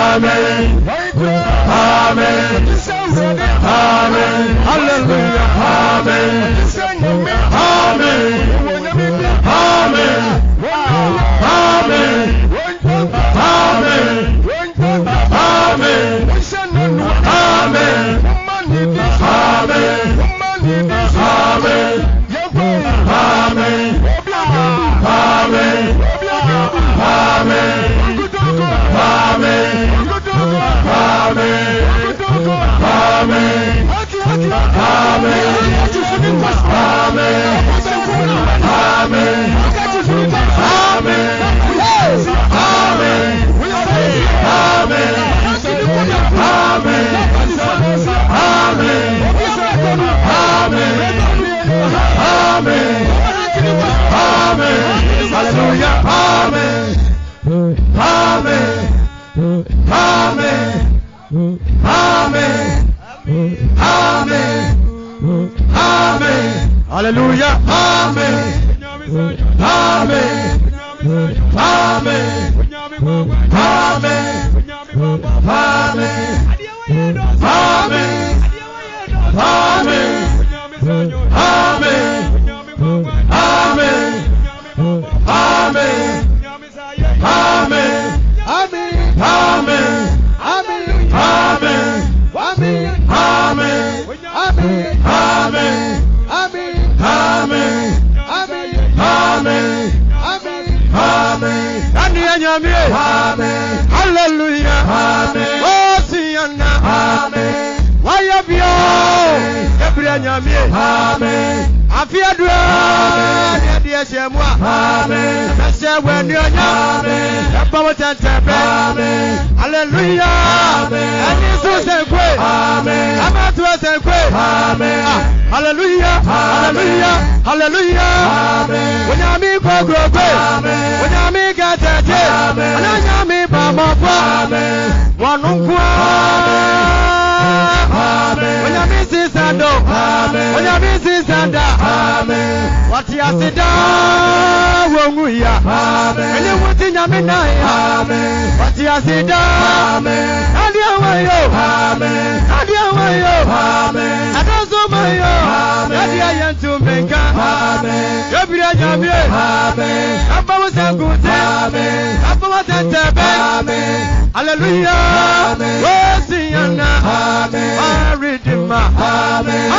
Amen. Amen. Amen. Hallelujah. Amen. Amen. Amen. Amen. Amen. Amen. Hallelujah. Amen. Amen. Amen. Amen. Hallelujah. Amen. Oh, Siana. Amen. Why have you? Amen. Afiadwa. Amen. Amen. Hallelujah. Amen. Hallelujah. Hallelujah. Hallelujah. Amen. When I meet Amen. When I meet Amen. When I meet Amen. One Amen. When I meet Sisando. Amen. When I meet Sisanda. Amen. What you said Amen. When you want in Amen. What you said Amen. Amen. Amen. I don't so my Amen. To make Amen. Amen. Amen. Hallelujah. Amen. Amen. Redeemer. Amen.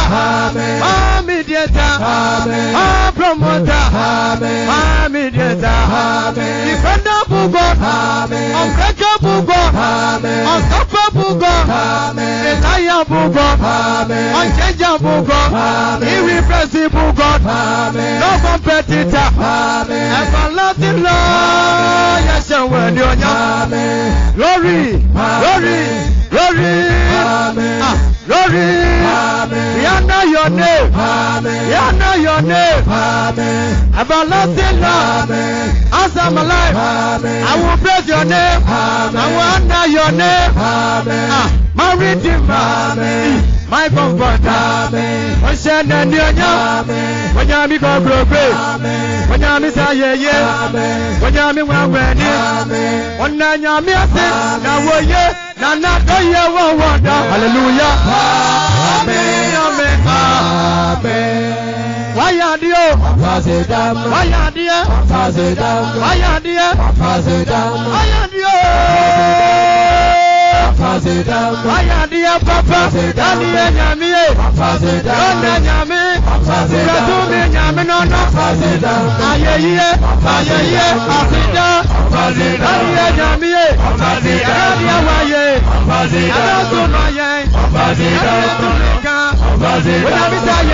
Amen. Mediator. Amen. Promoter. Amen. Mediator. Amen. Defender God. Amen. Unbreakable God. Amen. Unstoppable God. Amen. Reliable God. Amen. Unchangeable God. Amen. Irrepressible God. Amen. No competitor. Amen. Everlasting Lord. Yes, when you're Amen. Glory. Glory. Glory. Amen. Glory. Amen. We honor your name. Amen. We honor your name. Amen. Everlasting Lord. Amen. As I'm alive. Amen. I will praise your name. Amen. I will honor your name. Amen. My Redeemer. Amen. My comforter. Amen. When you and your Amen. When you go grow. Amen. When you say yeah. Amen. When you well ready. Amen. When you me say na wo ye na na do ye wo wonder. Hallelujah. Amen. Amen. Amen. Why are you? Why are you? Why are you? Why are you? Why are you, Papa? Daniel Yami, Donna Yami, Ratumi Yami, no, Aye, Africa, Daniel Yami, Daniel Waye, Adaso Maye, Africa, when I miss I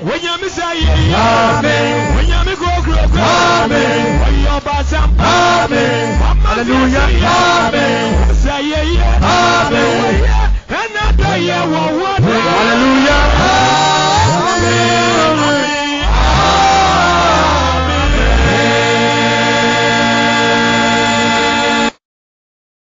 When you miss,